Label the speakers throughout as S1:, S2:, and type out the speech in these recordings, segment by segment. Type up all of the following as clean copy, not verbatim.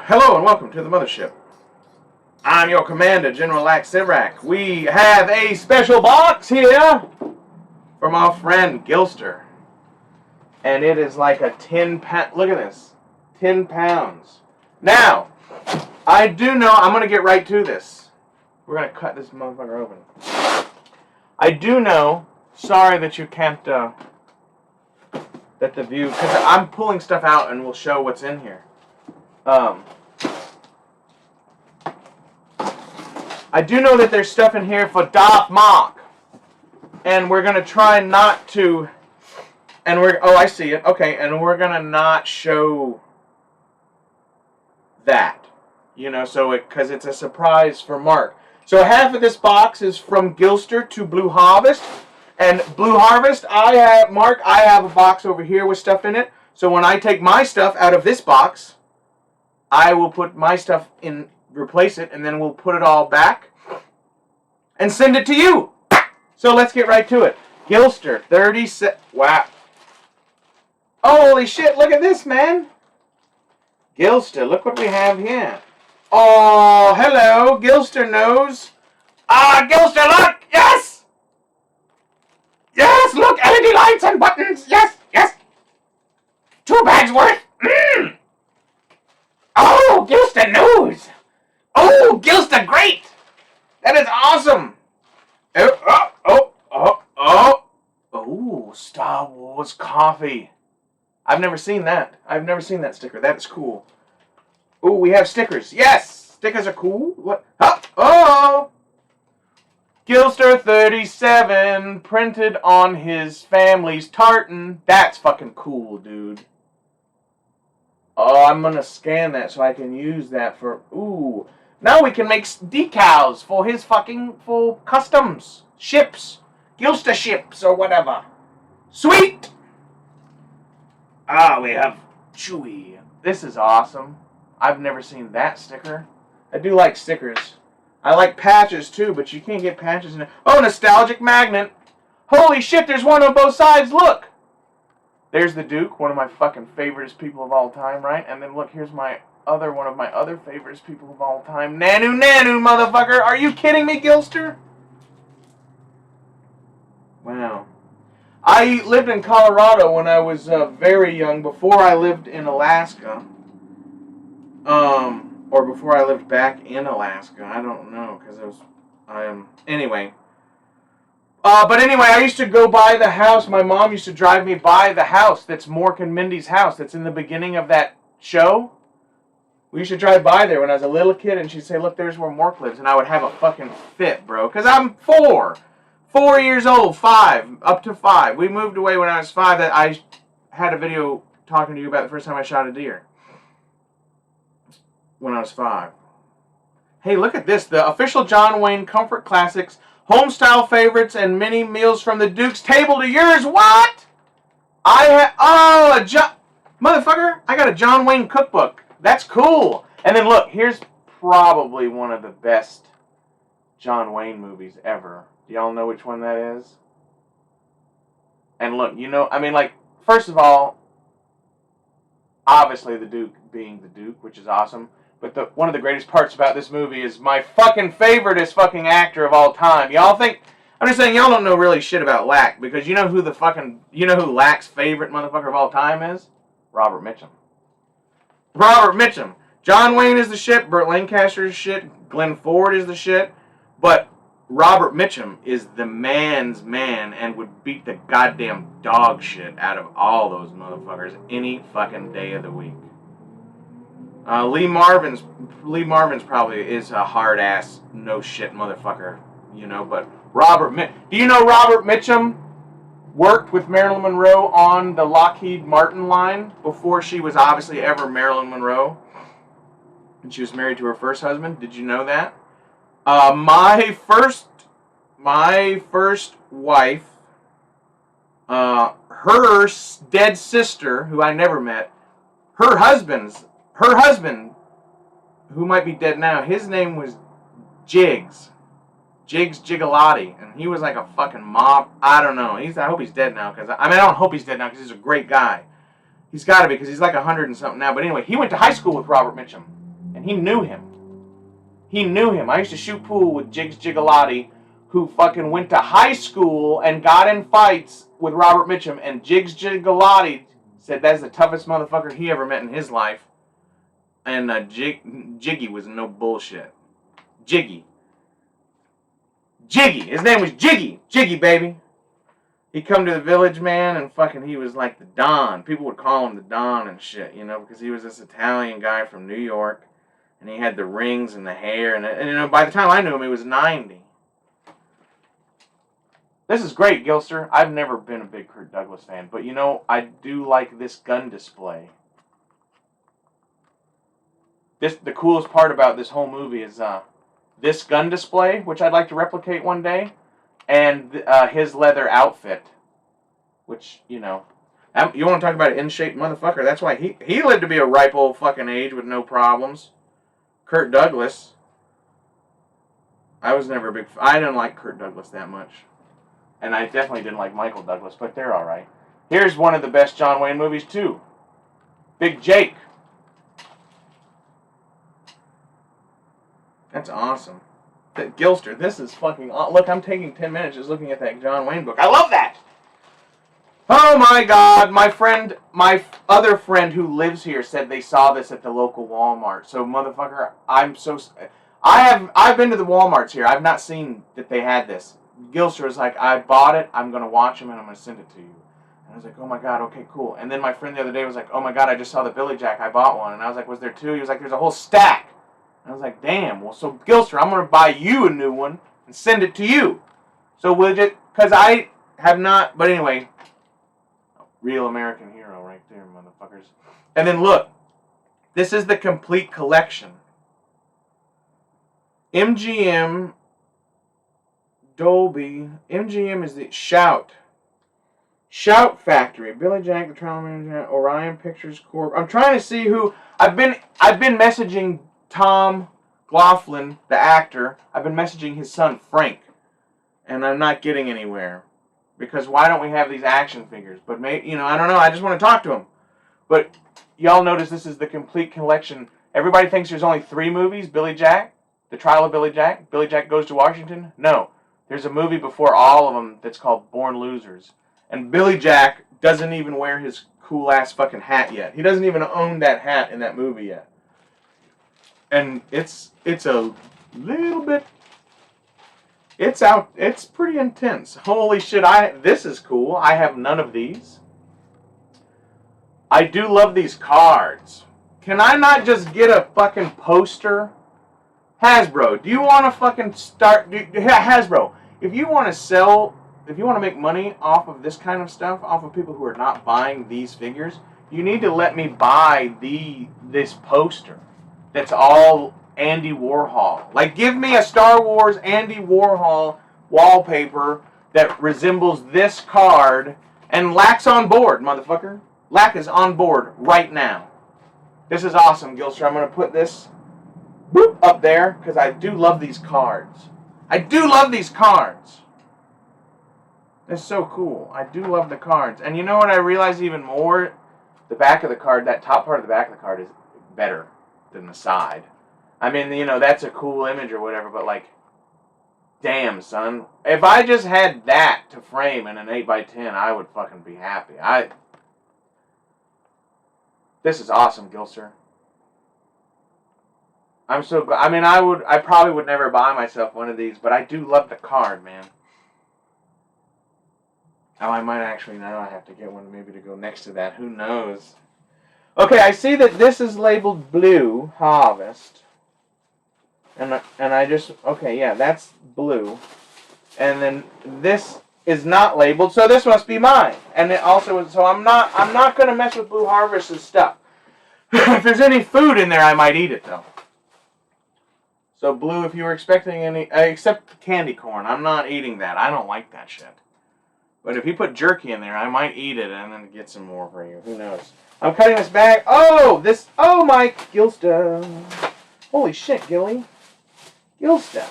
S1: Hello and welcome to the Mothership. I'm your commander, General Lax Sivrak. We have a special box here from our friend Gilster. And it is like a 10-pound, look at this, 10 pounds. Now, I do know, I'm going to get right to this. We're going to cut this motherfucker open. I do know, sorry that you can't, that the view, because I'm pulling stuff out and we'll show what's in here. I do know that there's stuff in here for Darth Mark. And we're going to try not to, and oh, I see it. Okay, and we're going to not show that. You know, so because it's a surprise for Mark. So half of this box is from Gilster to Blue Harvest. And Blue Harvest, Mark, I have a box over here with stuff in it. So when I take my stuff out of this box, I will put my stuff in, replace it, and then we'll put it all back and send it to you. So let's get right to it. Gilster, 37. Wow. Holy shit, look at this, man. Gilster, look what we have here. Oh, hello, Gilster knows. Gilster, look, yes! Yes, look, LED lights and buttons, yes, yes. 2 bags worth. Oh, Gilster knows. Oh, Gilster, great. That is awesome. Oh, Star Wars coffee. I've never seen that. I've never seen that sticker. That is cool. Oh, we have stickers. Yes! Stickers are cool. What? Oh! Gilster 37 printed on his family's tartan. That's fucking cool, dude. Oh, I'm gonna scan that so I can use that for... Ooh. Now we can make decals for his fucking... for customs. Ships. Gilster ships or whatever. Sweet! We have Chewy. This is awesome. I've never seen that sticker. I do like stickers. I like patches too, but you can't get patches in it. Oh, nostalgic magnet. Holy shit, there's one on both sides. Look. There's the Duke, one of my fucking favorite people of all time, right? And then look, here's one of my other favorite people of all time. Nanu, motherfucker. Are you kidding me, Gilster? Wow. I lived in Colorado when I was very young, before I lived in Alaska. Or before I lived back in Alaska. I don't know, because anyway. But anyway, I used to go by the house. My mom used to drive me by the house that's Mork and Mindy's house that's in the beginning of that show. We used to drive by there when I was a little kid, and she'd say, look, there's where Mork lives. And I would have a fucking fit, bro, because I'm 4 years old, 5, up to 5. We moved away when I was 5. That I had a video talking to you about the first time I shot a deer. When I was 5. Hey, look at this. The official John Wayne Comfort Classics, Homestyle Favorites, and Mini Meals from the Duke's Table to Yours. What? Motherfucker, I got a John Wayne cookbook. That's cool. And then look, here's probably one of the best John Wayne movies ever. Do y'all know which one that is? And look, you know, I mean, like, first of all, obviously the Duke being the Duke, which is awesome. But one of the greatest parts about this movie is my fucking favoriteest fucking actor of all time. Y'all think... I'm just saying, y'all don't know really shit about Lack, because you know who Lack's favorite motherfucker of all time is? Robert Mitchum. Robert Mitchum. John Wayne is the shit, Burt Lancaster is shit, Glenn Ford is the shit, but Robert Mitchum is the man's man and would beat the goddamn dog shit out of all those motherfuckers any fucking day of the week. Lee Marvin's probably is a hard ass no shit motherfucker, you know. But do you know Robert Mitchum worked with Marilyn Monroe on the Lockheed Martin line before she was obviously ever Marilyn Monroe, and she was married to her first husband? Did you know that? My first wife, her dead sister, who I never met, her husband, who might be dead now, his name was Jiggs Gigalotti, and he was like a fucking mob. I don't know. I hope he's dead now, because I don't hope he's dead now, because he's a great guy. He's got to be, because he's like 100 and something now. But anyway, he went to high school with Robert Mitchum. He knew him. He knew him. I used to shoot pool with Jiggs Gigalotti, who fucking went to high school and got in fights with Robert Mitchum, and Jiggs Gigalotti said that's the toughest motherfucker he ever met in his life. And Jiggy was no bullshit. Jiggy. His name was Jiggy. Jiggy, baby. He come to the village, man, and fucking he was like the Don. People would call him the Don and shit, you know, because he was this Italian guy from New York. And he had the rings and the hair. And you know, by the time I knew him, he was 90. This is great, Gilster. I've never been a big Kirk Douglas fan. But, you know, I do like this gun display. The coolest part about this whole movie is this gun display, which I'd like to replicate one day, and his leather outfit, which, you know, you want to talk about an in-shape motherfucker? That's why he lived to be a ripe old fucking age with no problems. Kirk Douglas. I was never a big... I didn't like Kirk Douglas that much. And I definitely didn't like Michael Douglas, but they're alright. Here's one of the best John Wayne movies, too. Big Jake. That's awesome. Gilster, this is fucking... Look, I'm taking 10 minutes just looking at that John Wayne book. I love that! Oh my God, my other friend who lives here said they saw this at the local Walmart. So motherfucker, I've been to the Walmarts here. I've not seen that they had this. Gilster was like, I bought it. I'm gonna watch them and I'm gonna send it to you. And I was like, oh my God, okay, cool. And then my friend the other day was like, oh my God, I just saw the Billy Jack. I bought one. And I was like, was there two? He was like, there's a whole stack. And I was like, damn. Well, so Gilster, I'm gonna buy you a new one and send it to you. So we'll just, cause I have not. But anyway. Real American hero right there, motherfuckers. And then look, this is the complete collection. MGM, Dolby, MGM is the Shout Factory, Billy Jack, the Trial Manager, Orion Pictures Corp. I'm trying to see who I've been messaging Tom Laughlin, the actor. I've been messaging his son Frank, and I'm not getting anywhere. Because why don't we have these action figures? But maybe, you know, I don't know. I just want to talk to him. But y'all notice this is the complete collection. Everybody thinks there's only 3 movies. Billy Jack, The Trial of Billy Jack, Billy Jack Goes to Washington. No, there's a movie before all of them that's called Born Losers. And Billy Jack doesn't even wear his cool ass fucking hat yet. He doesn't even own that hat in that movie yet. And it's a little bit... It's pretty intense. Holy shit, this is cool. I have none of these. I do love these cards. Can I not just get a fucking poster? Hasbro, do you want to fucking start... Hasbro, if you want to make money off of this kind of stuff, off of people who are not buying these figures, you need to let me buy this poster that's all... Andy Warhol. Like, give me a Star Wars Andy Warhol wallpaper that resembles this card, and Lack's on board, motherfucker. Lack is on board right now. This is awesome, Gilster. I'm going to put this up there, because I do love these cards. I do love these cards. It's so cool. I do love the cards. And you know what I realize even more? The back of the card, that top part of the back of the card is better than the side. I mean, you know, that's a cool image or whatever, but like, damn, son. If I just had that to frame in an 8x10, I would fucking be happy. This is awesome, Gilster. I'm so glad. I mean, I probably would never buy myself one of these, but I do love the card, man. Oh, I might actually now I have to get one maybe to go next to that. Who knows? Okay, I see that this is labeled Blue Harvest. And I just, okay, yeah, that's blue. And then this is not labeled, so this must be mine. And it also, so I'm not going to mess with Blue Harvest's stuff. If there's any food in there, I might eat it, though. So Blue, if you were expecting any, except candy corn, I'm not eating that. I don't like that shit. But if you put jerky in there, I might eat it and then get some more for you. Who knows? I'm cutting this bag. Oh, my Gilster. Holy shit, Gilly. Gilster.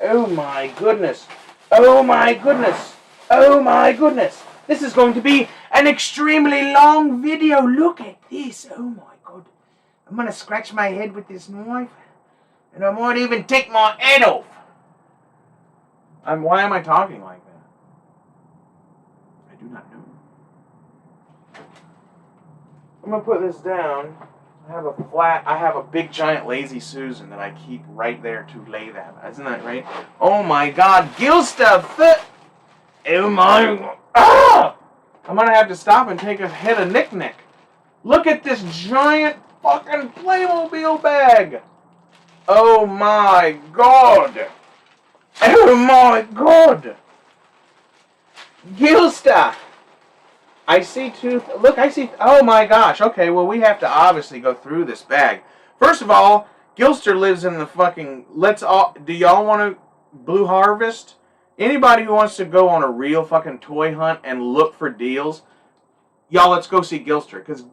S1: Oh my goodness. Oh my goodness. Oh my goodness. This is going to be an extremely long video. Look at this. Oh my god. I'm gonna scratch my head with this knife, and I might even take my head off. Why am I talking like that? I do not know. I'm gonna put this down. I have a big giant Lazy Susan that I keep right there to lay that. Isn't that right? Oh my God, gill stuff. Oh my. Ah! I'm gonna have to stop and take a hit of Nick. Look at this giant fucking Playmobil bag. Oh my God. Oh my God. Gill stuff. I see tooth. Look, I see. Oh my gosh. Okay, well, we have to obviously go through this bag. First of all, Gilster lives in the fucking. Do y'all want to Blue Harvest? Anybody who wants to go on a real fucking toy hunt and look for deals, y'all, let's go see Gilster. Because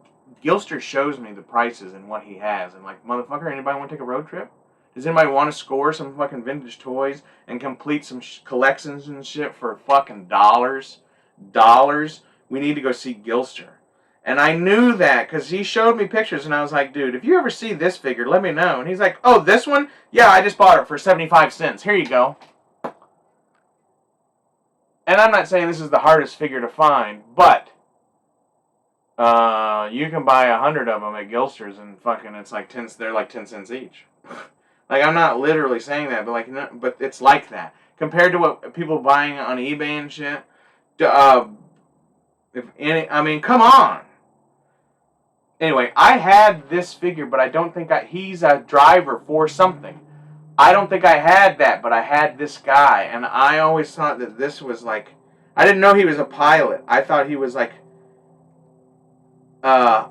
S1: Gilster shows me the prices and what he has. And like, motherfucker, anybody want to take a road trip? Does anybody want to score some fucking vintage toys and complete some collections and shit for fucking dollars? We need to go see Gilster. And I knew that because he showed me pictures and I was like, dude, if you ever see this figure, let me know. And he's like, oh, this one? Yeah, I just bought it for 75 cents. Here you go. And I'm not saying this is the hardest figure to find, but you can buy 100 of them at Gilster's and fucking they're like 10 cents each. Like, I'm not literally saying that, but like, no, but it's like that. Compared to what people buying on eBay and shit, come on. Anyway, I had this figure, but I don't think he's a driver for something. I don't think I had that, but I had this guy, and I always thought that this was like, I didn't know he was a pilot. I thought he was like a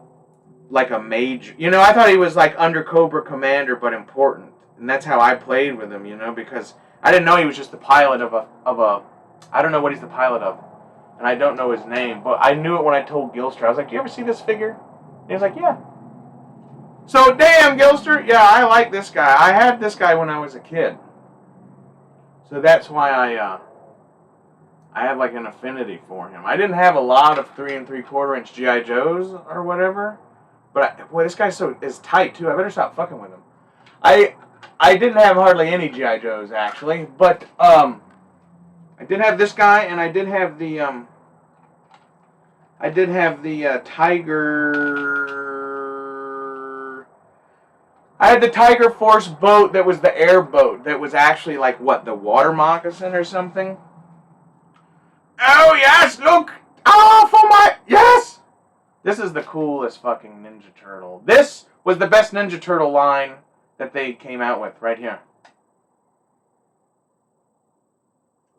S1: major, I thought he was like undercover commander, but important. And that's how I played with him, because I didn't know he was just the pilot of a, I don't know what he's the pilot of. And I don't know his name, but I knew it when I told Gilster. I was like, do you ever see this figure? And he was like, yeah. So, damn, Gilster, yeah, I like this guy. I had this guy when I was a kid. So that's why I have like an affinity for him. I didn't have a lot of 3 3/4 inch G.I. Joes or whatever. But, boy, this guy is tight, too. I better stop fucking with him. I didn't have hardly any G.I. Joes, actually. But, I did have this guy, and I did have the Tiger. I had the Tiger Force boat that was the airboat that was actually like what, the water moccasin or something. Oh yes, look! Oh, yes! This is the coolest fucking Ninja Turtle. This was the best Ninja Turtle line that they came out with right here.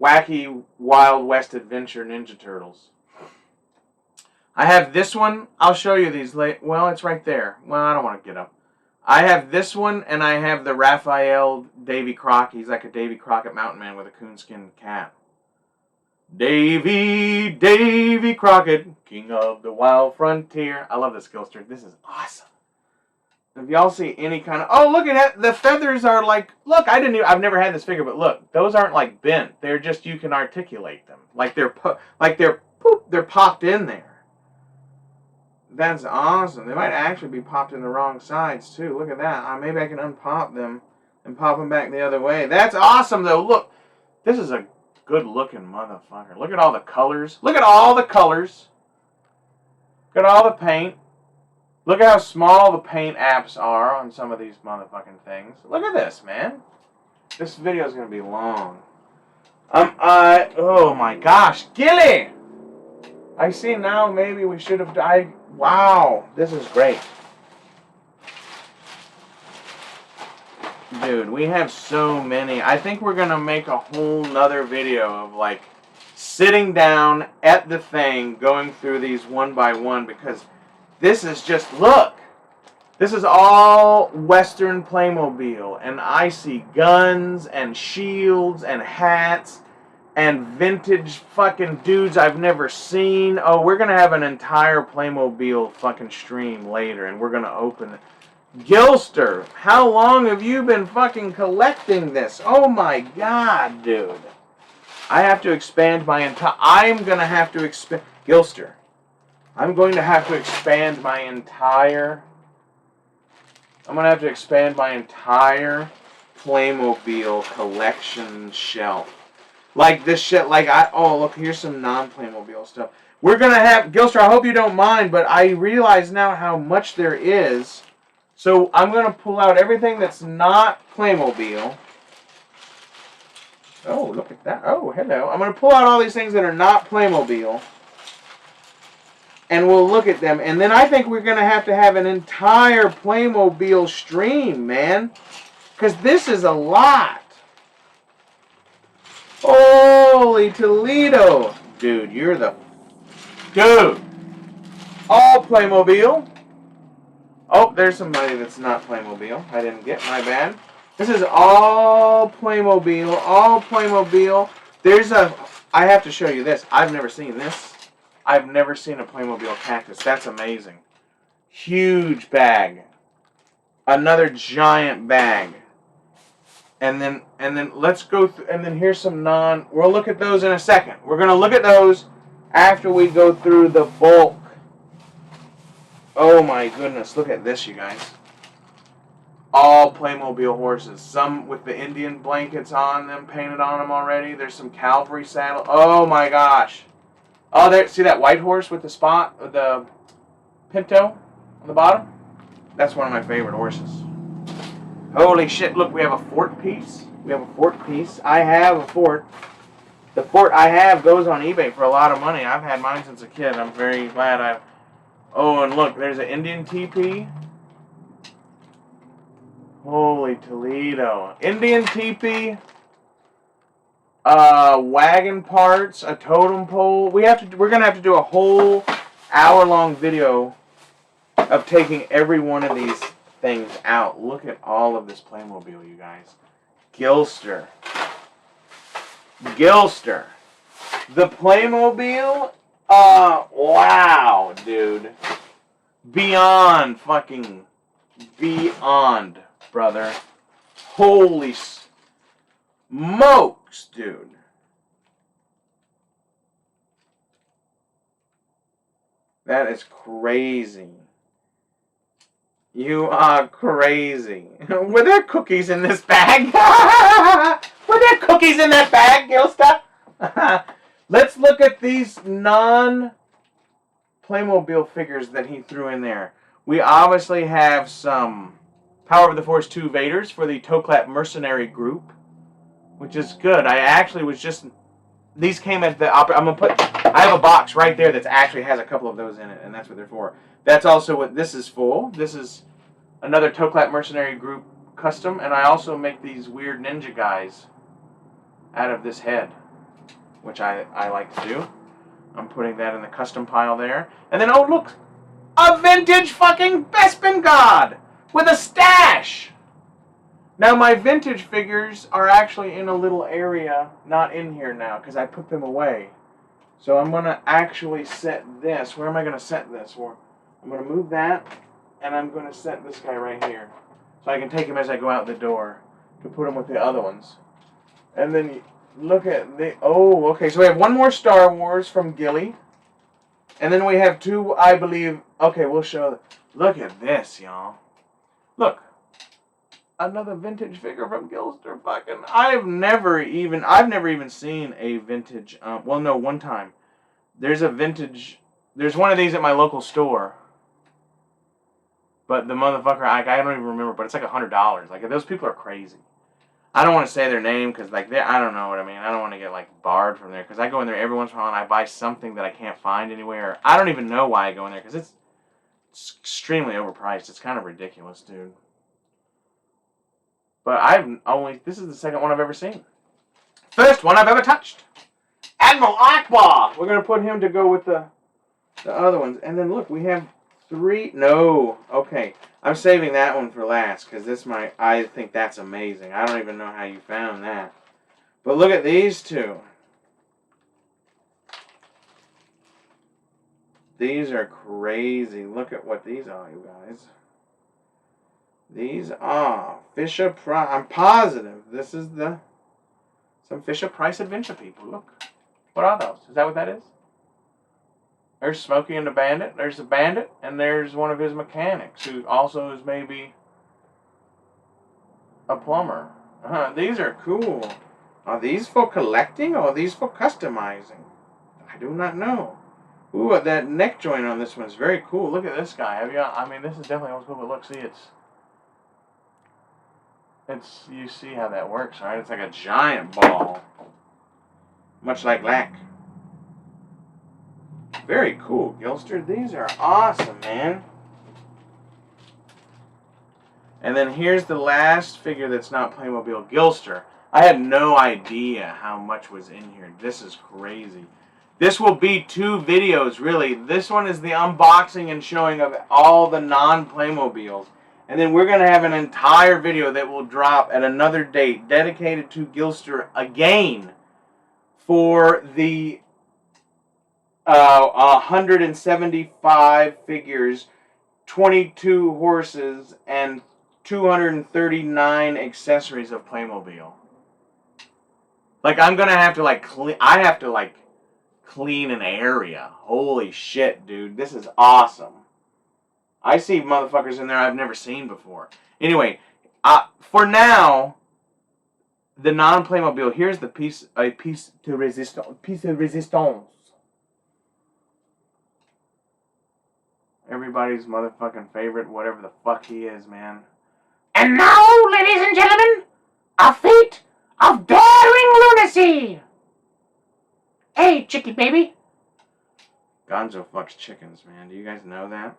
S1: Wacky Wild West Adventure Ninja Turtles. I have this one. I'll show you these late. Well, it's right there. Well, I don't want to get up. I have this one, and I have the Raphael Davy Crockett. He's like a Davy Crockett mountain man with a coonskin cap. Davy Crockett, king of the wild frontier. I love this Gilster. This is awesome. If y'all see any kind of, oh, look at that, the feathers are like, look, I've never had this figure, but look, those aren't like bent. They're just, you can articulate them. Like they're popped in there. That's awesome. They might actually be popped in the wrong sides too. Look at that. Maybe I can unpop them and pop them back the other way. That's awesome though. Look, this is a good looking motherfucker. Look at all the colors. Look at all the colors. Look at all the paint. Look at how small the paint apps are on some of these motherfucking things. Look at this, man. This video is going to be long. Oh my gosh. Gilly! I see now maybe we should have died. Wow. This is great. Dude, we have so many. I think we're going to make a whole nother video of like sitting down at the thing, going through these one by one, because this is just, look, this is all Western Playmobil, and I see guns and shields and hats and vintage fucking dudes I've never seen. Oh, we're going to have an entire Playmobil fucking stream later, and we're going to open it. Gilster, how long have you been fucking collecting this? Oh my god, dude. I have to expand my entire, I'm going to have to expand, Gilster, I'm going to have to expand my entire I'm going to have to expand my entire Playmobil collection shelf. Like this shit, oh, look, here's some non-Playmobil stuff. We're going to have, Gilster, I hope you don't mind, but I realize now how much there is. So I'm going to pull out everything that's not Playmobil. Oh, look at that. Oh, hello. I'm going to pull out all these things that are not Playmobil. And we'll look at them. And then I think we're going to have an entire Playmobil stream, man. Because this is a lot. Holy Toledo. Dude, you're the... Dude. All Playmobil. Oh, there's somebody that's not Playmobil. I didn't get, my bad. This is all Playmobil. All Playmobil. There's a... I have to show you this. I've never seen this. I've never seen a Playmobil cactus. That's amazing. Huge bag. Another giant bag. And then let's go through, and then here's some we'll look at those in a second. We're going to look at those after we go through the bulk. Oh my goodness, look at this, you guys. All Playmobil horses. Some with the Indian blankets on them, painted on them already. There's some cavalry saddle. Oh my gosh. Oh, there, see that white horse with the spot, the pinto on the bottom? That's one of my favorite horses. Holy shit, look, we have a fort piece. We have a fort piece. I have a fort. The fort I have goes on eBay for a lot of money. I've had mine since a kid. I'm very glad I... Oh, and look, there's an Indian teepee. Holy Toledo. Indian teepee. Wagon parts, a totem pole. We're gonna have to do a whole hour-long video of taking every one of these things out. Look at all of this Playmobil, you guys. Gilster. The Playmobil, wow, dude. Beyond, brother. Holy smokes, dude. That is crazy. You are crazy. Were there cookies in this bag? Were there cookies in that bag, Gilsta? Let's look at these non-Playmobil figures that he threw in there. We obviously have some Power of the Force 2 Vaders for the Toclap Mercenary Group, which is good. I actually was just... These came at the... I have a box right there that actually has a couple of those in it, and that's what they're for. That's also what this is for. This is another Toclap Mercenary Group custom, and I also make these weird ninja guys out of this head, which I like to do. I'm putting that in the custom pile there. And then, oh look! A vintage fucking Bespin God! With a stash! Now my vintage figures are actually in a little area, not in here now, because I put them away. So I'm going to actually set this. Where am I going to set this? I'm going to move that, and I'm going to set this guy right here. So I can take him as I go out the door to put him with the other ones. And then look at the... Oh, okay. So we have one more Star Wars from GILLY. And then we have two, I believe... Okay, we'll show... Look at this, y'all. Look. Another vintage figure from Gilster. Fucking... I've never even seen a vintage... well, no, one time. There's a vintage... There's one of these at my local store. But the motherfucker, I don't even remember, but it's like $100. Like, those people are crazy. I don't want to say their name, because, like, I don't know what I mean. I don't want to get, like, barred from there, because I go in there every once in a while and I buy something that I can't find anywhere. I don't even know why I go in there, because it's extremely overpriced. It's kind of ridiculous, dude. But this is the second one I've ever seen. First one I've ever touched. Admiral Akbar! We're going to put him to go with the other ones. And then, look, we have... No. Okay. I'm saving that one for last because I think that's amazing. I don't even know how you found that. But look at these two. These are crazy. Look at what these are, you guys. These are Fisher Price. I'm positive this is some Fisher Price adventure people. Look. What are those? Is that what that is? There's Smokey and the Bandit. There's the Bandit, and there's one of his mechanics, who also is maybe a plumber. These are cool. Are these for collecting or are these for customizing? I do not know. Ooh, that neck joint on this one is very cool. Look at this guy. I mean, this is definitely old school, but look, see, you see how that works, right? It's like a giant ball. Much like lac. Very cool, Gilster. These are awesome, man. And then here's the last figure that's not Playmobil, Gilster. I had no idea how much was in here. This is crazy. This will be 2 videos, really. This one is the unboxing and showing of all the non-Playmobiles. And then we're going to have an entire video that will drop at another date dedicated to Gilster again for the 175 figures, 22 horses, and 239 accessories of Playmobil. Like, I'm going to have to, like, clean an area. Holy shit, dude. This is awesome. I see motherfuckers in there I've never seen before. Anyway, for now, the non-Playmobil, here's the piece de resistance. Everybody's motherfucking favorite, whatever the fuck he is, man.
S2: And now, ladies and gentlemen, a feat of daring lunacy. Hey, chickie baby.
S1: Gonzo fucks chickens, man. Do you guys know that?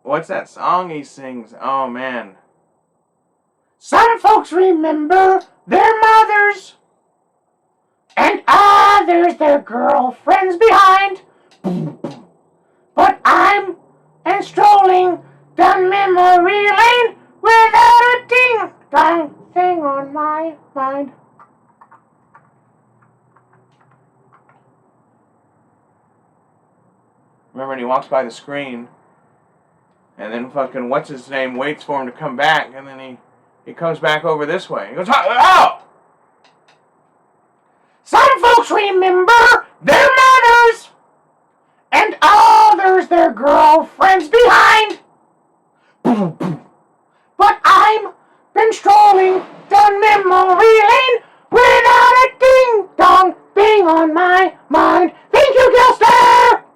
S1: What's that song he sings? Oh, man.
S2: Some folks remember their mothers, and others their girlfriends behind. But I'm strolling down memory lane without a ding-dong thing on my mind.
S1: Remember when he walks by the screen, and then fucking what's-his-name waits for him to come back, and then he comes back over this way. He goes, oh!
S2: Some folks remember their mothers, and others their girlfriends behind.